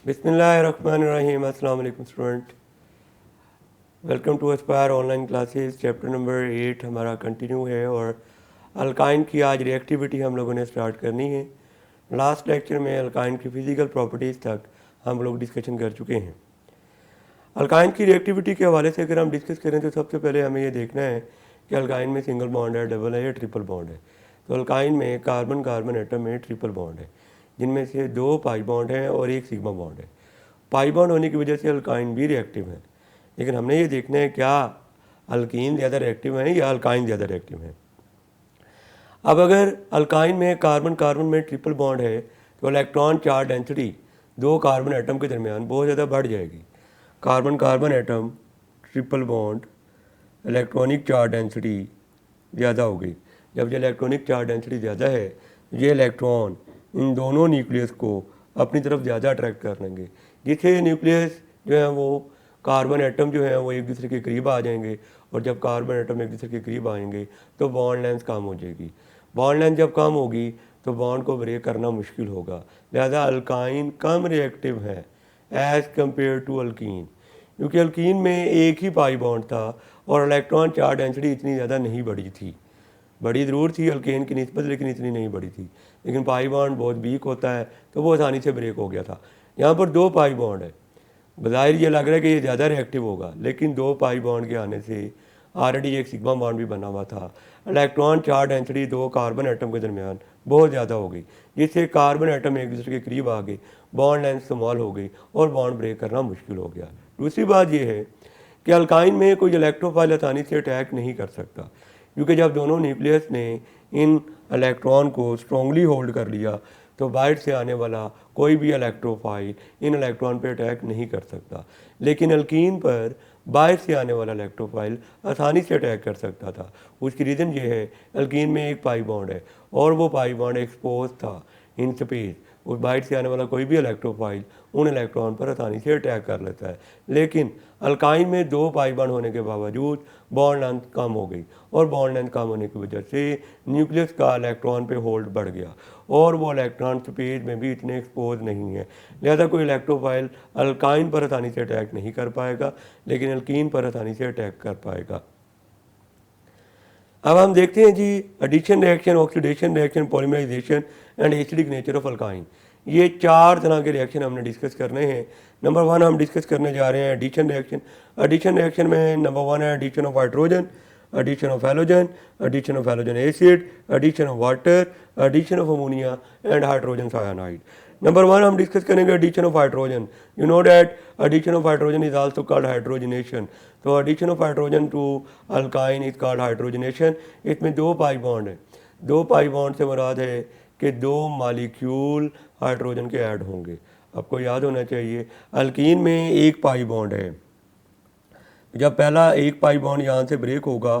बिस्मिल्लाहिर्रहमानिर्रहीम। अस्सलाम वालेकुम student, welcome to Aspire online classes. Chapter number 8 हमारा कंटिन्यू है और अल्काइन की आज रिएक्टिविटी हम लोगों ने स्टार्ट करनी है। लास्ट लेक्चर में अल्काइन की फ़िज़िकल प्रॉपर्टीज़ तक हम लोग डिस्कशन कर चुके हैं। अल्काइन की रिएक्टिविटी के हवाले से अगर हम डिस्कस करें तो सबसे पहले हमें ये देखना है कि अल्काइन में सिंगल बॉन्ड है, डबल है या ट्रिपल बॉन्ड है। तो अल्काइन में कार्बन कार्बन एटम में ट्रिपल बॉन्ड है, जिनमें से 2 पाई बॉन्ड हैं और 1 सिग्मा बॉन्ड है। पाई बॉन्ड होने की वजह से अल्काइन भी रिएक्टिव है, लेकिन हमने ये देखना है क्या अल्कीन ज़्यादा रिएक्टिव हैं या अल्काइन ज़्यादा रिएक्टिव हैं। अब अगर अल्काइन में कार्बन कार्बन में ट्रिपल बॉन्ड है तो electron charge density 2 carbon atom के दरमियान बहुत ज़्यादा बढ़ जाएगी। Carbon carbon atom triple bond electronic charge density ज़्यादा होगी। जब ये इलेक्ट्रॉनिक चार्ज डेंसिटी ज़्यादा है, ये इलेक्ट्रॉन इन दोनों न्यूक्लियस को अपनी तरफ ज़्यादा अट्रैक्ट कर लेंगे, जिससे न्यूक्लियस जो है वो कार्बन एटम जो है वो एक दूसरे के करीब आ जाएंगे। और जब कार्बन एटम एक दूसरे के करीब आएंगे तो बॉन्ड लेंथ कम हो जाएगी। बॉन्ड लेंथ जब कम होगी तो बॉन्ड को ब्रेक करना मुश्किल होगा। लिहाजा अल्काइन कम रिएक्टिव है एज़ कम्पेयर टू अल्कीन, क्योंकि अल्कीन में एक ही पाई बॉन्ड था और इलेक्ट्रॉन चार्ज डेंसिटी इतनी ज़्यादा नहीं बढ़ी थी। बड़ी ज़रूर थी अल्केन की निस्बत, लेकिन इतनी नहीं बढ़ी थी। लेकिन पाई बॉन्ड बहुत वीक होता है तो वो आसानी से ब्रेक हो गया था। यहाँ पर 2 पाई बॉन्ड है, बज़ाहिर ये लग रहा है कि ये ज़्यादा रिएक्टिव होगा, लेकिन 2 पाई बॉन्ड के आने से ऑलरेडी एक सिग्मा बॉन्ड भी बना हुआ था। Electron charge density 2 carbon atom के दरमियान बहुत ज़्यादा हो गई, जिससे कार्बन एटम एक दूसरे के करीब आ गए, बॉन्ड लेंथ स्मॉल हो गई और बॉन्ड ब्रेक करना मुश्किल हो गया। दूसरी बात यह है कि अल्काइन में कोई इलेक्ट्रोफाइल आसानी से अटैक नहीं कर सकता, क्योंकि जब दोनों न्यूक्लियस ने इन इलेक्ट्रॉन को स्ट्रॉन्गली होल्ड कर लिया तो बाहर से आने वाला कोई भी इलेक्ट्रोफाइल इन इलेक्ट्रॉन पर अटैक नहीं कर सकता। लेकिन अल्कीन पर बाहर से आने वाला इलेक्ट्रोफाइल आसानी से अटैक कर सकता था। उसकी रीज़न ये है, अल्कीन में एक पाई बॉन्ड है और वो पाई बॉन्ड एक्सपोज था इन स्पेस। उस बाहर से आने वाला कोई भी इलेक्ट्रोफाइल उन इलेक्ट्रॉन पर आसानी से अटैक कर लेता है। लेकिन अल्काइन में 2 पाई बॉन्ड होने के बावजूद बॉन्ड लेंथ कम हो गई, और बॉन्ड लेंथ कम होने की वजह से न्यूक्लियस का इलेक्ट्रॉन पे होल्ड बढ़ गया और वो इलेक्ट्रॉन स्पेस में भी इतने एक्सपोज नहीं है। लिहाजा कोई इलेक्ट्रोफाइल अल्काइन पर आसानी से अटैक नहीं कर पाएगा, लेकिन अल्कीन पर आसानी से अटैक कर पाएगा। अब हम देखते हैं जी addition reaction, oxidation reaction, polymerization and acidic nature of alkyne. ये 4 तरह के रिएक्शन हमने डिस्कस करने हैं। नंबर 1 हम डिस्कस करने जा रहे हैं एडिशन रिएक्शन। एडिशन रिएक्शन में नंबर 1 है addition of hydrogen, addition of halogen, addition of halogen acid, addition of water, addition of ammonia and hydrogen cyanide. Number 1 हम डिस्कस करेंगे addition of hydrogen. You know that addition of hydrogen is also called hydrogenation. तो addition of hydrogen to alkyne is called hydrogenation. इसमें 2 pi bond है। 2 pi bond से मुराद है कि 2 molecule hydrogen के add होंगे। आपको याद होना चाहिए अल्कीन में 1 पाई बॉन्ड है। जब पहला 1 पाई बॉन्ड यहाँ से ब्रेक होगा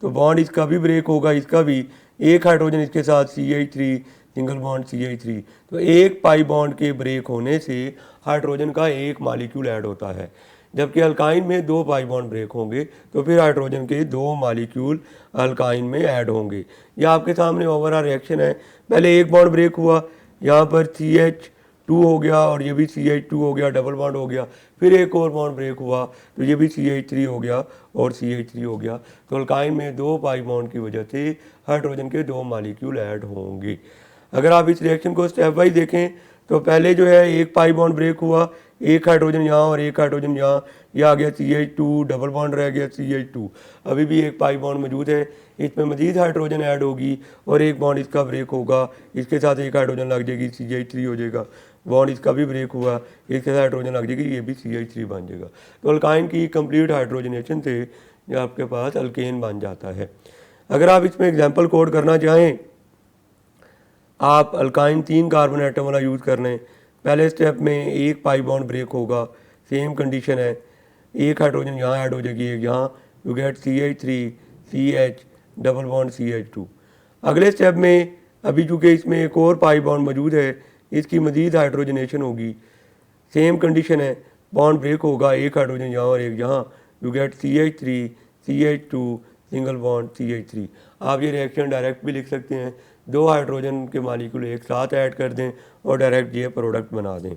तो बॉन्ड इसका भी ब्रेक होगा, इसका भी। एक हाइड्रोजन इसके साथ CH3 सिंगल बॉन्ड CH3, तो 1 पाई बॉन्ड के ब्रेक होने से हाइड्रोजन का 1 मालिक्यूल ऐड होता है। जबकि अल्काइन में 2 पाई बॉन्ड ब्रेक होंगे तो फिर हाइड्रोजन के 2 मालिक्यूल अल्काइन में ऐड होंगे। यह आपके सामने ओवरऑल रिएक्शन है। पहले 1 बॉन्ड ब्रेक हुआ, यहाँ पर CH2 हो गया और ये भी CH2 हो गया, डबल बॉन्ड हो गया। फिर एक और बॉन्ड ब्रेक हुआ तो ये भी CH3 हो गया और CH3 हो गया। तो अल्काइन में 2 पाई बॉन्ड की वजह से हाइड्रोजन के 2 मालिक्यूल ऐड होंगे। अगर आप इस रिएक्शन को स्टेप वाइज देखें तो पहले जो है 1 पाई बॉन्ड ब्रेक हुआ, 1 हाइड्रोजन यहाँ और 1 हाइड्रोजन यहाँ, ये आ गया CH2, डबल बॉन्ड रह गया CH2। अभी भी 1 पाई बॉन्ड मौजूद है, इसमें मजीद हाइड्रोजन ऐड होगी और 1 बॉन्ड इसका ब्रेक होगा, इसके साथ 1 हाइड्रोजन लग जाएगी, CH3 हो जाएगा। बॉन्ड इसका भी ब्रेक हुआ, इसके साथ हाइड्रोजन लग जाएगी, ये भी CH3 बन जाएगा। तो अल्काइन की कंप्लीट हाइड्रोजनेशन से जो आपके पास अल्केन बन जाता है। अगर आप इसमें एग्जाम्पल कोड करना चाहें, आप अल्काइन 3 कार्बन एटम वाला यूज़ कर लें। पहले स्टेप में 1 पाई बॉन्ड ब्रेक होगा, सेम कंडीशन है, 1 हाइड्रोजन यहाँ ऐड हो जाएगी, एक यहाँ, you get CH3 CH double bond CH2। अगले स्टेप में अभी चूँकि इसमें एक और पाई बॉन्ड मौजूद है, इसकी मज़ीद हाइड्रोजनेशन होगी। सेम कंडीशन है, बॉन्ड ब्रेक होगा, 1 हाइड्रोजन यहाँ और एक यहाँ, you get CH3 CH2 single bond CH3। आप ये रिएक्शन डायरेक्ट भी लिख सकते हैं, 2 हाइड्रोजन के मालिक्यूल एक साथ ऐड कर दें और डायरेक्ट ये प्रोडक्ट बना दें।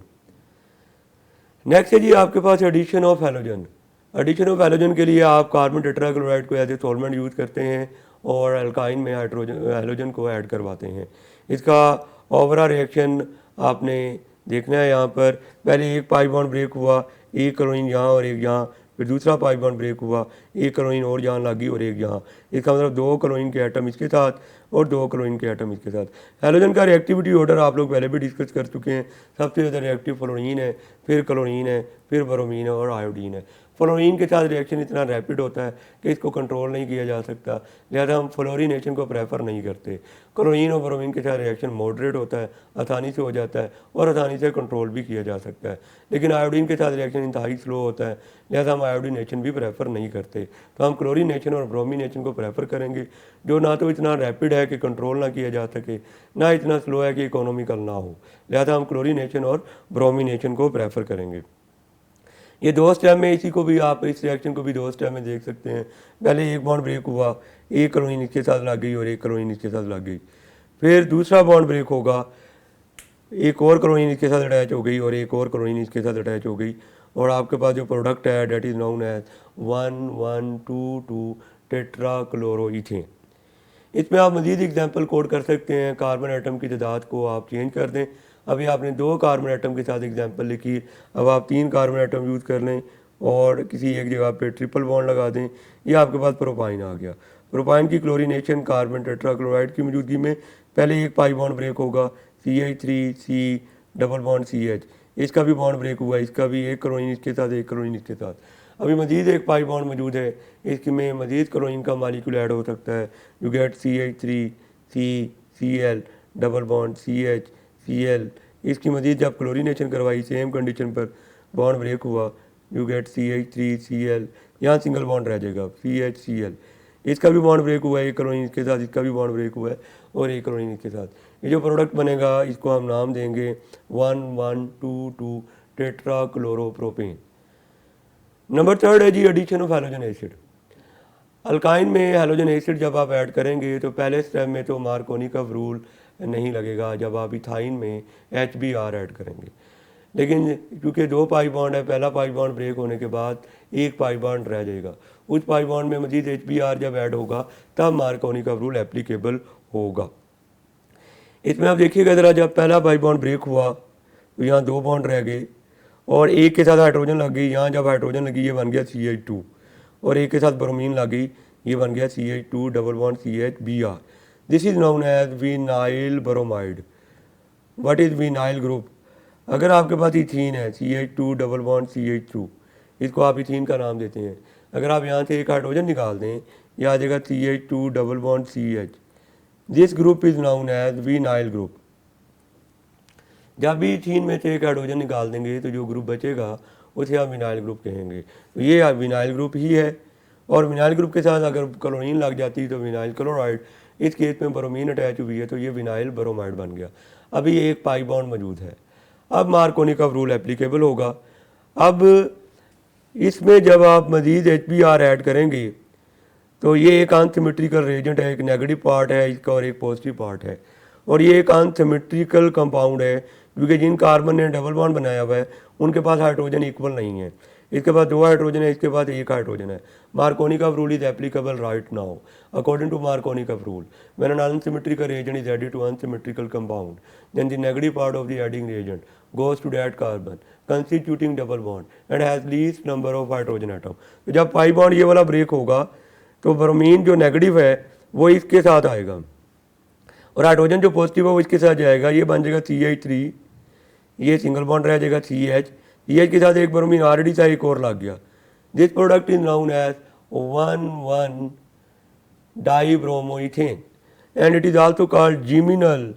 नेक्स्ट है जी आपके पास addition of halogen. Addition of halogen के लिए आप कार्बन टेट्राक्लोराइड को एज ए सॉल्वेंट यूज़ करते हैं और अल्काइन में हाइड्रोजन हैलोजन को ऐड करवाते हैं। इसका ओवरऑल रिएक्शन आपने देखना है। यहाँ पर पहले एक पाई बॉन्ड ब्रेक हुआ, एक क्लोरीन यहाँ और एक यहाँ, फिर दूसरा पाई बॉन्ड ब्रेक हुआ, एक क्लोरीन और यहाँ लगी और एक यहाँ। इसका मतलब 2 क्लोरीन के एटम इसके साथ और 2 क्लोरीन के एटम इसके साथ। हैलोजन का रिएक्टिविटी ऑर्डर आप लोग पहले भी डिस्कस कर चुके हैं। सबसे ज़्यादा रिएक्टिव फ्लोरीन है, फिर क्लोरीन है, फिर ब्रोमीन है और आयोडीन है। फ्लोरीन के साथ रिएक्शन इतना रैपिड होता है कि इसको कंट्रोल नहीं किया जा सकता, लिहाजा हम फ्लोरीनेशन को प्रेफर नहीं करते। क्लोरीन और ब्रोमीन के साथ रिएक्शन मॉडरेट होता है, आसानी से हो जाता है और आसानी से कंट्रोल भी किया जा सकता है। लेकिन आयोडीन के साथ रिएक्शन इंतहाई स्लो होता है, लिहाजा हम आयोडीनेशन भी प्रेफर नहीं करते। तो हम क्लोरीनेशन और ब्रोमीनेशन को प्रेफर करेंगे, जो ना तो इतना रैपिड है कि कंट्रोल ना किया जा सके, ना इतना स्लो है कि इकोनॉमिकल ना हो। लिहाजा हम क्लोरीनेशन और ब्रोमीनेशन को प्रेफर करेंगे। ये 2 स्टेप में, इसी को भी आप इस रिएक्शन को भी 2 स्टेप में देख सकते हैं। पहले एक बॉन्ड ब्रेक हुआ, एक क्लोरीन इसके साथ लग गई और एक क्लोरीन इसके साथ लग गई। फिर दूसरा बॉन्ड ब्रेक होगा, एक और क्लोरीन इसके साथ अटैच हो गई और एक और क्लोरीन इसके साथ अटैच हो गई और आपके पास जो प्रोडक्ट है डेट इज़ नोन एज 1,1,2,2 टेट्राक्लोरोइथेन। इसमें आप मज़ीद एग्जाम्पल कोड कर सकते हैं। कार्बन आइटम की तादाद को आप चेंज कर दें। अभी आपने 2 कार्बन आइटम के साथ एग्जाम्पल लिखी, अब आप 3 कार्बन आइटम यूज़ कर लें और किसी एक जगह पे ट्रिपल बॉन्ड लगा दें। ये आपके पास प्रोपाइन आ गया। प्रोपाइन की क्लोरीनेशन कार्बन टेट्राक्लोराइड की मौजूदगी में पहले एक पाई बॉन्ड ब्रेक होगा, CH3C डबल बॉन्ड CH, इसका भी बॉन्ड ब्रेक हुआ, इसका भी एक क्लोरीन इसके साथ एक क्लोरीन इसके साथ। अभी मजीद एक पाई बॉन्ड मौजूद है, इसमें मजीद क्लोरीन का मालिक्यूल ऐड हो सकता है। You get CH3CCl double bond CHCl। इसकी मजीद जब क्लोरीनेशन करवाई सेम कंडीशन पर बॉन्ड ब्रेक हुआ, यू गेट CH3Cl, यहाँ सिंगल बॉन्ड रह जाएगा CHCl। इसका भी बॉन्ड ब्रेक हुआ है एक क्लोरीन इसके साथ, इसका भी बॉन्ड ब्रेक हुआ है और एक क्लोरीन इसके साथ। ये जो प्रोडक्ट बनेगा इसको हम नाम देंगे 1,1,2,2 टेट्राक्लोरोप्रोपेन। नंबर 3 है जी addition of halogen acid. Alkyne में हैलोजन एसिड जब आप ऐड करेंगे तो पहले स्टेप में तो मार्कोनिकॉफ रूल नहीं लगेगा जब आप इथाइन में HBr ऐड करेंगे। लेकिन क्योंकि 2 पाई बॉन्ड है, पहला पाई बॉन्ड ब्रेक होने के बाद एक पाई बॉन्ड रह जाएगा, उस पाई बॉन्ड में मजीद HBr जब ऐड होगा तब मार्कोनिकॉफ रूल एप्लीकेबल होगा। इसमें आप देखिएगा ज़रा, जब पहला पाई बॉन्ड ब्रेक हुआ तो यहाँ 2 बॉन्ड रह गए और एक के साथ हाइड्रोजन लग गई। यहाँ जब हाइड्रोजन लगी ये बन गया CH2 और एक के साथ ब्रोमीन लग गई, ये बन गया CH2 double bond CHBr। This is known as vinyl bromide. What is vinyl group? अगर आपके पास इथीन है CH2 डबल बॉन्ड CH2, इसको आप इथीन का नाम देते हैं। अगर आप यहाँ से एक हाइड्रोजन निकाल दें, यह आ जाएगा CH2 double bond CH। This group is known as vinyl group. जब भी इथीन में से एक हाइड्रोजन निकाल देंगे तो जो ग्रुप बचेगा उसे आप विनाइल ग्रुप कहेंगे। तो ये विनाइल ग्रुप ही है और विनाइल ग्रुप के साथ अगर क्लोरीन लग जाती है तो विनाइल क्लोराइड। इस केस में ब्रोमीन अटैच हुई है तो ये विनाइल ब्रोमाइड बन गया। अभी एक पाई बॉन्ड मौजूद है, अब मार्कोनिकॉफ रूल एप्लीकेबल होगा। अब इसमें जब आप मज़ीद HBr ऐड करेंगे तो ये एक अनसिमेट्रिकल रिएजेंट है, एक नेगेटिव पार्ट है इसका और एक पॉजिटिव पार्ट है। और ये एक अनसिमेट्रिकल कंपाउंड है क्योंकि जिन कार्बन ने डबल बॉन्ड बनाया हुआ है उनके पास हाइड्रोजन इक्वल नहीं है। इसके पास 2 हाइड्रोजन है, इसके पास 1 हाइड्रोजन है। Markovnikov rule is applicable right now according to Markovnikov rule. When an unsymmetrical reagent is added to unsymmetrical compound, then the negative part of the adding reagent goes to that carbon constituting double bond and has least number of hydrogen atom। तो जब pi bond ये वाला break होगा तो bromine जो negative है वो इसके साथ आएगा और हाइड्रोजन जो पॉजिटिव है वो इसके साथ जाएगा। ये बन जाएगा CH3, ये सिंगल बॉन्ड रह जाएगा CH के साथ एक ब्रोमीन ऑलरेडी था, एक और लग गया। This product is known as 1,1 dibromoethane and it is also called geminal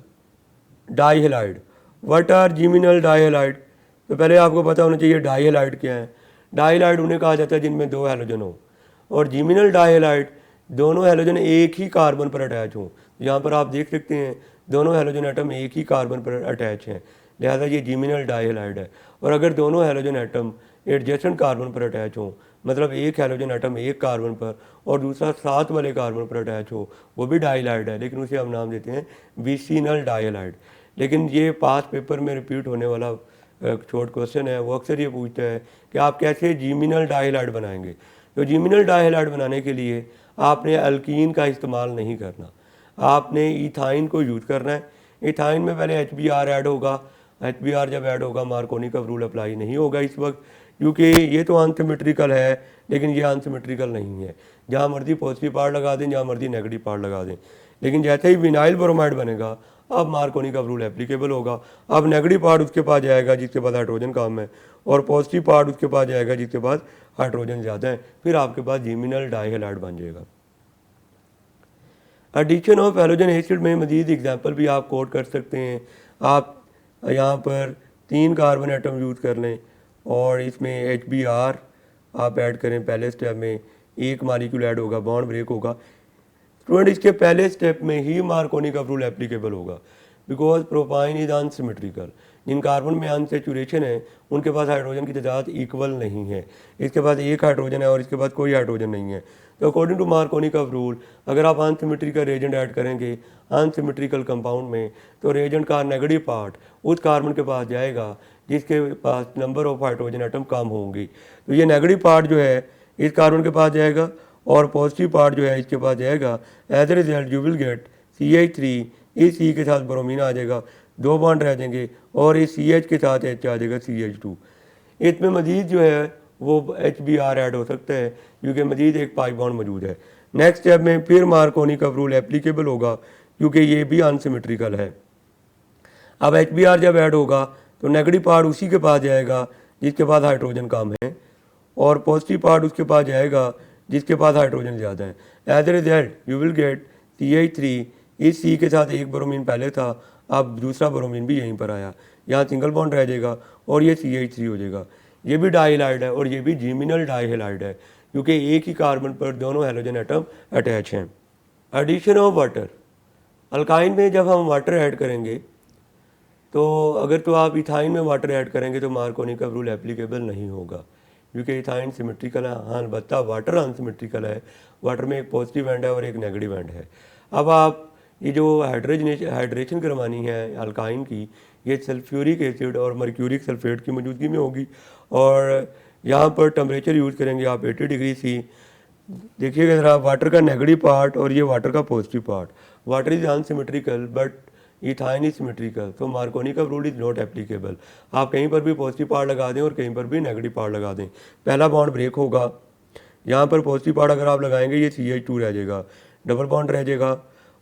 dihalide. What are geminal dihalide? तो पहले आपको पता होना चाहिए डाइहेलाइड क्या है। डाइहेलाइड उन्हें कहा जाता है जिनमें 2 हैलोजन हो और जीमिनल डाइहेलाइड दोनों हैलोजन एक ही कार्बन पर अटैच हों। यहाँ पर आप देख सकते हैं दोनों हैलोजन एटम एक ही कार्बन पर अटैच हैं, लिहाजा ये जीमिनल डाइहेलाइड है। और अगर दोनों हैलोजन एटम एडजेसेंट कार्बन पर अटैच हों, मतलब एक हैलोजन एटम एक कार्बन पर और दूसरा साथ वाले कार्बन पर अटैच हो, वो भी डाइहेलाइड है, लेकिन उसे हम नाम देते हैं विसिनल डाइहेलाइड। लेकिन ये पास पेपर में रिपीट होने वाला एक शॉर्ट क्वेश्चन है, वो अक्सर ये पूछता है कि आप कैसे जीमिनल डाइहैलाइड बनाएंगे। तो जीमिनल डाइहैलाइड बनाने के लिए आपने अल्कीन का इस्तेमाल नहीं करना, आपने इथाइन को यूज़ करना है। इथाइन में पहले HBr ऐड होगा, HBr जब ऐड होगा मार्कोनी-कप रूल अप्लाई नहीं होगा इस वक्त, क्योंकि ये तो अनसिमेट्रिकल है लेकिन ये अनसिमेट्रिकल नहीं है। जहाँ मर्जी पॉजिटिव पार्ट लगा दें, जहाँ मर्जी नेगेटिव पार्ट लगा दें। लेकिन जैसे ही विनाइल ब्रोमाइड बनेगा अब मार्कोनी-कप रूल एप्लीकेबल होगा। अब नेगेटिव पार्ट उसके पास जाएगा जिसके पास हाइड्रोजन कम है, और पॉजिटिव पार्ट उसके पास जाएगा जिसके पास हाइड्रोजन ज़्यादा है। फिर आपके पास जीमिनल डाइहैलाइड बन जाएगा। एडिशन ऑफ हैलोजन एसिड में मज़ीद एग्जांपल भी आप कोट कर सकते हैं। आप यहाँ पर 3 कार्बन एटम यूज़ कर लें और इसमें HBr आप ऐड करें। पहले स्टेप में एक मालिक्यूल ऐड होगा, बॉन्ड ब्रेक होगा। स्टूडेंट इसके पहले स्टेप में ही मार्कोनी-कप रूल एप्लीकेबल होगा, बिकॉज प्रोपाइन इज अनसिमेट्रिकल। जिन कार्बन में अनसेचुरेशन है उनके पास हाइड्रोजन की तादाद इक्वल नहीं है। इसके पास एक हाइड्रोजन है और इसके पास कोई हाइड्रोजन नहीं है। तो अकॉर्डिंग टू मार्कोनी-कप रूल अगर आप अनसिमेट्रिकल रिएजेंट ऐड करेंगे अनसिमेट्रिकल कंपाउंड में, तो रिएजेंट का नेगेटिव पार्ट उस कार्बन के पास जाएगा जिसके पास नंबर ऑफ हाइड्रोजन एटम कम होंगी। तो ये नेगेटिव पार्ट जो है इस कार्बन के पास जाएगा और पॉजिटिव पार्ट जो है इसके पास जाएगा। As a result you will get CH3, इस C के साथ ब्रोमीन आ जाएगा, 2 बॉन्ड रह जाएंगे और इस CH के साथ H आ जाएगा CH2। इसमें मजीद जो है वो HBr ऐड हो सकता है क्योंकि मजीद एक पाई बॉन्ड मौजूद है। नेक्स्ट स्टेप में फिर मार्कोनी-कप रूल एप्लीकेबल होगा क्योंकि ये भी अनसिमेट्रिकल है। अब HBr जब ऐड होगा तो नेगेटिव पार्ट उसी के पास जाएगा जिसके पास हाइड्रोजन कम है और पॉजिटिव पार्ट उसके पास जाएगा जिसके पास हाइड्रोजन ज़्यादा है। As a result you will get CH3, इस C के साथ एक ब्रोमीन पहले था, अब दूसरा ब्रोमीन भी यहीं पर आया, यहाँ सिंगल बॉन्ड रह जाएगा और ये CH3 हो जाएगा। ये भी डाइहैलाइड है और ये भी जीमिनल डाइहैलाइड है क्योंकि एक ही कार्बन पर दोनों हैलोजन एटम अटैच हैं। एडिशन ऑफ वाटर, अल्काइन में जब हम वाटर ऐड करेंगे तो अगर तो आप इथाइन में वाटर ऐड करेंगे तो मार्कोनी-कप रूल एप्लीकेबल नहीं होगा क्योंकि इथाइन सिमेट्रिकल है। हाँ अलबत्ता वाटर अनसिमेट्रिकल है, वाटर में एक पॉजिटिव एंड है और एक नेगेटिव एंड है। अब आप ये जो हाइड्रेशन करवानी है अल्काइन की, ये सल्फ्यूरिक एसिड और मर्क्यूरिक सल्फेट की मौजूदगी में होगी और यहाँ पर टेम्परेचर यूज़ करेंगे आप 80 डिग्री C। देखिएगा ज़रा वाटर का नेगेटिव पार्ट और ये वाटर का positive part. Water is unsymmetrical but ethyne is symmetrical, तो Markovnikov rule is not applicable. आप कहीं पर भी पॉजिटिव पार्ट लगा दें और कहीं पर भी नेगेटिव पार्ट लगा दें, पहला बॉन्ड ब्रेक होगा। यहाँ पर पॉजिटिव पार्ट अगर आप लगाएंगे ये CH2 रह जाएगा, डबल बॉन्ड रह जाएगा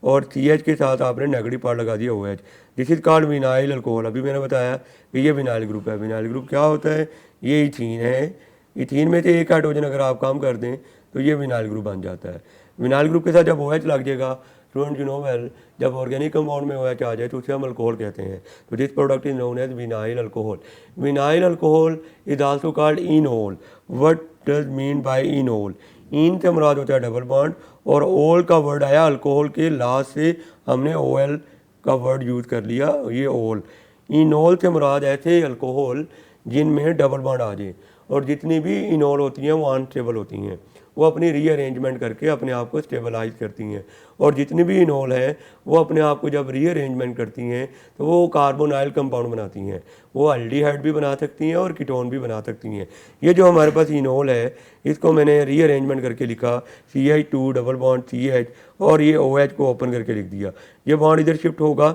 और CH के साथ आपने नेगेटिव पार्ट लगा दिया OH। This is called vinyl alcohol. अभी मैंने बताया कि ये विनाइल ग्रुप है। विनाइल ग्रुप क्या होता है? ये इथीन है। इथीन में से एक हाइड्रोजन अगर आप कम कर दें तो ये विनाइल ग्रुप बन जाता है। विनाइल ग्रुप के साथ जब OH लग जाएगा, स्टूडेंट यू नो वेल, जब ऑर्गेनिक कंपाउंड में OH आ जाए तो उसे हम अल्कोहल कहते हैं। तो this product is known as vinyl alcohol. Vinyl alcohol is also called enol. What does mean by enol? इन से मुराद होता है डबल बॉन्ड और ओल का वर्ड आया अल्कोहल के लास्ट से, हमने OL का वर्ड यूज़ कर लिया, ये ओल। इनोल से मुराद ऐसे अल्कोहल जिनमें डबल बॉन्ड आ जाए, और जितनी भी इनोल होती हैं वो अनस्टेबल होती हैं, वो अपनी रीअरेंजमेंट करके अपने आप को स्टेबलाइज करती हैं। और जितनी भी इनोल है वो अपने आप को जब रीअरेंजमेंट करती हैं तो वो कार्बोनाइल कंपाउंड बनाती हैं। वो एल्डिहाइड भी बना सकती हैं और कीटोन भी बना सकती हैं। ये जो हमारे पास इनोल है इसको मैंने रीअरेंजमेंट करके लिखा CH2 डबल बॉन्ड CH और ये OH को ओपन करके लिख दिया। ये बॉन्ड इधर शिफ्ट होगा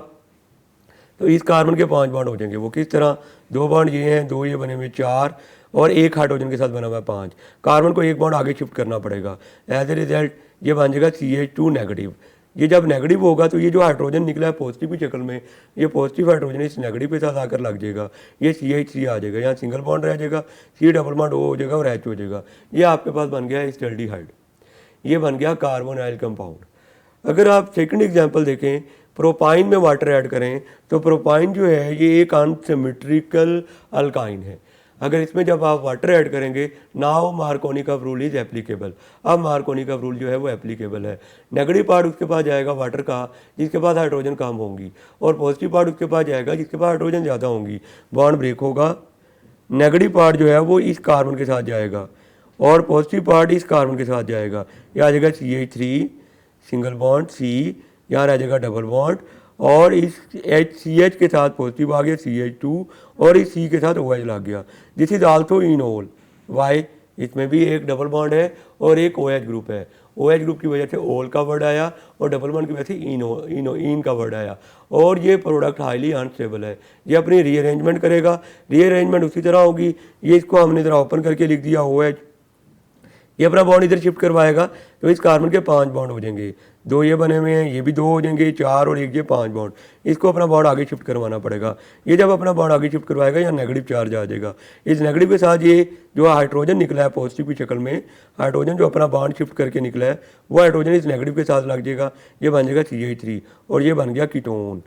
तो इस कार्बन के 5 बॉन्ड हो जाएंगे। वो किस तरह? 2 बॉन्ड ये हैं, 2 ये बने हुए 4 और एक हाइड्रोजन के साथ बना हुआ है 5। कार्बन को एक बॉन्ड आगे शिफ्ट करना पड़ेगा। एज ए रिजल्ट ये बन जाएगा CH2 नेगेटिव। ये जब नेगेटिव होगा तो ये जो हाइड्रोजन निकला है पॉजिटिव की शक्ल में, ये पॉजिटिव हाइड्रोजन इस नेगेटिव के साथ आकर लग जाएगा, ये CH3 आ जाएगा, यहाँ सिंगल बॉन्ड रह जाएगा, C डबल बॉन्ड O हो जाएगा और H हो जाएगा। ये आपके पास बन गया एस्टल्डिहाइड, ये बन गया कार्बोनाइल कंपाउंड। अगर आप सेकंड एग्जांपल देखें, प्रोपाइन में वाटर ऐड करें तो प्रोपाइन जो है ये एक अनसिमेट्रिकल अल्काइन है। अगर इसमें जब आप वाटर ऐड करेंगे now Markovnikov-cup rule is applicable. अब मार्कोनी-कप रूल जो है वो एप्लीकेबल है। नेगेटिव पार्ट उसके पास जाएगा वाटर का जिसके पास हाइड्रोजन कम होंगी, और पॉजिटिव पार्ट उसके पास जाएगा जिसके पास हाइड्रोजन ज़्यादा होंगी। बॉन्ड ब्रेक होगा, नेगेटिव पार्ट जो है वो इस कार्बन के साथ जाएगा और पॉजिटिव पार्ट इस कार्बन के साथ जाएगा। यह आ जाएगा CH3 सिंगल बॉन्ड C, यहाँ रह जाएगा डबल बॉन्ड और इस CH के साथ पॉजिटिव आ गया CH2 और इस C के साथ OH लग गया। This is also enol. Why? इसमें भी एक डबल बॉन्ड है और एक OH ग्रुप है। OH ग्रुप की वजह से ओल का वर्ड आया और डबल बॉन्ड की वजह से इन का वर्ड आया और ये प्रोडक्ट हाईली अनस्टेबल है। ये अपनी रीअरेंजमेंट करेगा। रीअरेंजमेंट उसी तरह होगी, ये इसको हमने ज़रा ओपन करके लिख दिया OH, ये अपना बॉन्ड इधर शिफ्ट करवाएगा तो इस कार्बन के 5 बॉन्ड हो जाएंगे। 2 ये बने हुए हैं, ये भी 2 हो जाएंगे, 4 और 1 ये 5 बॉन्ड। इसको अपना बॉन्ड आगे शिफ्ट करवाना पड़ेगा। ये जब अपना बॉन्ड आगे शिफ्ट करवाएगा यहाँ नेगेटिव चार्ज आ जाएगा। इस नेगेटिव के साथ ये जो हाइड्रोजन निकला है पॉजिटिव की शक्ल में, हाइड्रोजन जो अपना बॉन्ड शिफ्ट करके निकला है वो हाइड्रोजन इस नेगेटिव के साथ लग जाएगा, ये बन जाएगा CH3 और ये बन गया कीटोन।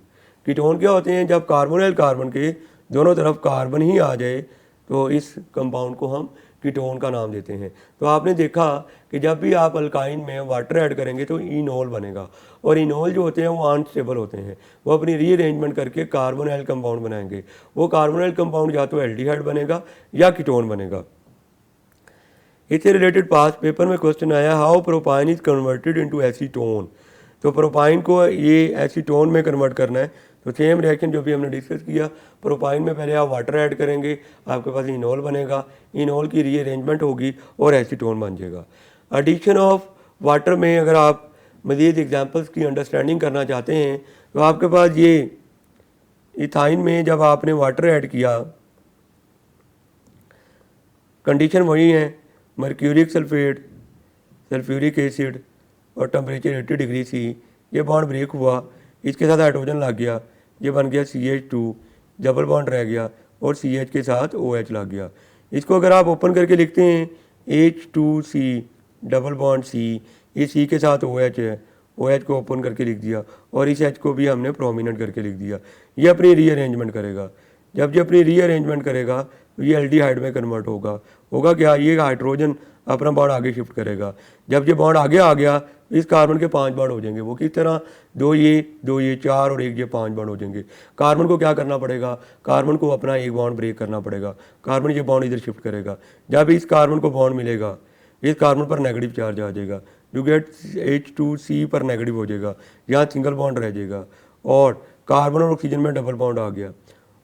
कीटोन क्या होते हैं? जब कार्बोनिल कार्बन के दोनों तरफ कार्बन ही आ जाए तो इस कंपाउंड को हम कीटोन का नाम देते हैं। तो आपने देखा कि जब भी आप अल्काइन में वाटर ऐड करेंगे तो इनोल बनेगा और इनोल जो होते हैं वो अनस्टेबल होते हैं, वो अपनी रीअरेंजमेंट करके कार्बोनिल कंपाउंड बनाएंगे। वो कार्बोनिल कंपाउंड या तो एल्डिहाइड बनेगा या कीटोन बनेगा। इससे रिलेटेड पास पेपर में क्वेश्चन आया, how propyne is converted into acetone. तो प्रोपाइन को ये एसीटोन में कन्वर्ट करना है। तो सेम रिएक्शन जो भी हमने डिस्कस किया, प्रोपाइन में पहले आप वाटर ऐड करेंगे, आपके पास इनोल बनेगा, इनोल की रीअरेंजमेंट होगी और एसीटोन बन जाएगा। एडिशन ऑफ वाटर में अगर आप मज़ीद एग्जांपल्स की अंडरस्टैंडिंग करना चाहते हैं तो आपके पास ये इथाइन में जब आपने वाटर ऐड किया, कंडीशन वही है, मर्क्यूरिक सल्फेट, सल्फ्यूरिक एसिड और टेम्परेचर 80 डिग्री C। ये बॉन्ड ब्रेक हुआ, इसके साथ हाइड्रोजन लग गया, ये बन गया CH2, डबल बॉन्ड रह गया और CH के साथ OH लग गया। इसको अगर आप ओपन करके लिखते हैं H2C डबल बॉन्ड C, ये C के साथ OH है, OH को ओपन करके लिख दिया और इस H को भी हमने प्रोमिनेंट करके लिख दिया। ये अपनी रीअरेंजमेंट करेगा। जब ये अपनी रीअरेंजमेंट करेगा तो ये एल्डिहाइड में कन्वर्ट होगा क्या? ये हाइड्रोजन अपना बॉन्ड आगे शिफ्ट करेगा। जब ये बॉन्ड आगे आ गया इस कार्बन के 5 बॉन्ड हो जाएंगे। वो किस तरह? 2 ये 4 और 1 ये 5 बॉन्ड हो जाएंगे। कार्बन को क्या करना पड़ेगा? कार्बन को अपना एक बॉन्ड ब्रेक करना पड़ेगा। कार्बन ये बॉन्ड इधर शिफ्ट करेगा। जब इस कार्बन को बॉन्ड मिलेगा इस कार्बन पर नेगेटिव चार्ज आ जाएगा, जो गेट H2C पर नेगेटिव हो जाएगा, यहाँ सिंगल बॉन्ड रह जाएगा और कार्बन और ऑक्सीजन में डबल बॉन्ड आ गया।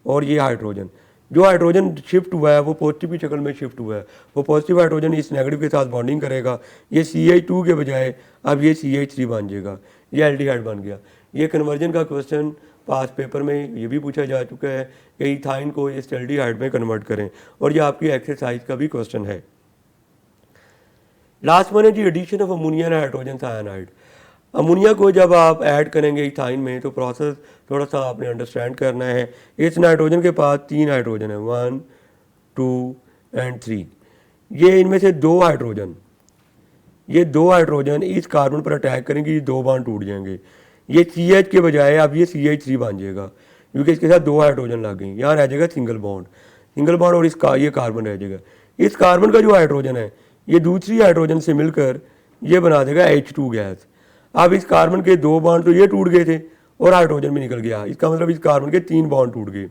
और ये हाइड्रोजन, जो हाइड्रोजन शिफ्ट हुआ है वो पॉजिटिव की शक्ल में शिफ्ट हुआ है, वो पॉजिटिव हाइड्रोजन इस नेगेटिव के साथ बॉन्डिंग करेगा। ये CH2 के बजाय अब ये CH3 बन जाएगा, ये एल्डिहाइड बन गया। ये कन्वर्जन का क्वेश्चन पास पेपर में ये भी पूछा जा चुका है कि इथाइन को इस एल्डिहाइड में कन्वर्ट करें, और ये आपकी एक्सरसाइज का भी क्वेश्चन है। लास्ट वन है जी addition of ammonia and hydrogen cyanide. Ammonia को जब आप ऐड करेंगे इथाइन में तो प्रोसेस थोड़ा सा आपने अंडरस्टैंड करना है। इस नाइट्रोजन के पास 3 हाइड्रोजन है, 1 2 एंड 3। ये इनमें से 2 हाइड्रोजन, ये 2 हाइड्रोजन इस कार्बन पर अटैक करेंगे, ये 2 बॉन्ड टूट जाएंगे। ये CH के बजाय अब ये CH3 बन जाएगा क्योंकि इसके साथ 2 हाइड्रोजन लग गई। यहाँ रह जाएगा सिंगल बॉन्ड और इसका ये कार्बन रह जाएगा। इस कार्बन का जो हाइड्रोजन है ये दूसरी हाइड्रोजन से मिलकर ये बना देगा H2 गैस। अब इस कार्बन के 2 बॉन्ड तो ये टूट गए थे और हाइड्रोजन भी निकल गया, इसका मतलब इस कार्बन के 3 बॉन्ड टूट गए।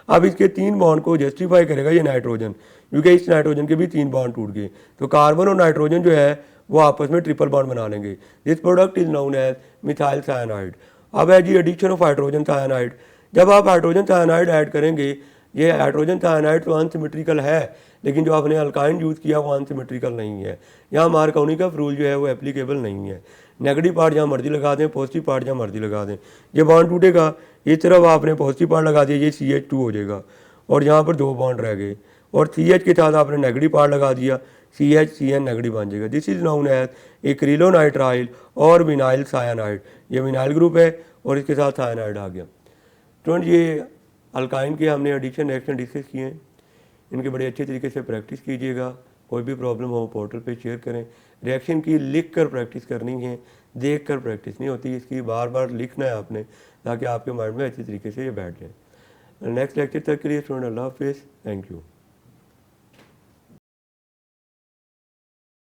अब इसके 3 बॉन्ड को जस्टिफाई करेगा ये नाइट्रोजन, क्योंकि इस नाइट्रोजन के भी 3 बॉन्ड टूट गए, तो कार्बन और नाइट्रोजन जो है वो आपस में ट्रिपल बॉन्ड बना लेंगे। This product is known as methyl cyanide. अब है जी एडिशन ऑफ हाइड्रोजन साइनाइड। जब आप हाइड्रोजन साइनाइड ऐड करेंगे, ये हाइड्रोजन साइनाइड तो अनसिमेट्रिकल है, लेकिन जो आपने अल्काइन यूज़ किया वो अनसिमेट्रिकल नहीं है। यहाँ मार्कोनी-कफ रूल जो है वो एप्लीकेबल नहीं है। नेगेटिव पार्ट जहाँ मर्जी लगा दें, पॉजिटिव पार्ट जहाँ मर्जी लगा दें। ये बॉन्ड टूटेगा, इस तरफ आपने पॉजिटिव पार्ट लगा दिया, ये CH2 हो जाएगा और यहाँ पर 2 बॉन्ड रह गए, और CH के साथ आपने नेगेटिव पार्ट लगा दिया, CH नेगेटिव बन जाएगा। This is known as acrylonitrile और विनाइल साइनाइड। ये विनाइल ग्रुप है और इसके साथ साइनाइड आ गया। स्टूडेंट, ये अल्काइन के हमने एडिशन रिएक्शन डिस्कस किए हैं, इनके बड़े अच्छे तरीके से प्रैक्टिस कीजिएगा। कोई भी प्रॉब्लम हो पोर्टल पे शेयर करें। रिएक्शन की लिख कर प्रैक्टिस करनी है, देख कर प्रैक्टिस नहीं होती, इसकी बार बार लिखना है आपने ताकि आपके माइंड में अच्छी तरीके से ये बैठ जाए। नेक्स्ट लेक्चर तक के लिए स्टूडेंट अल्लाह हाफिज़, थैंक यू।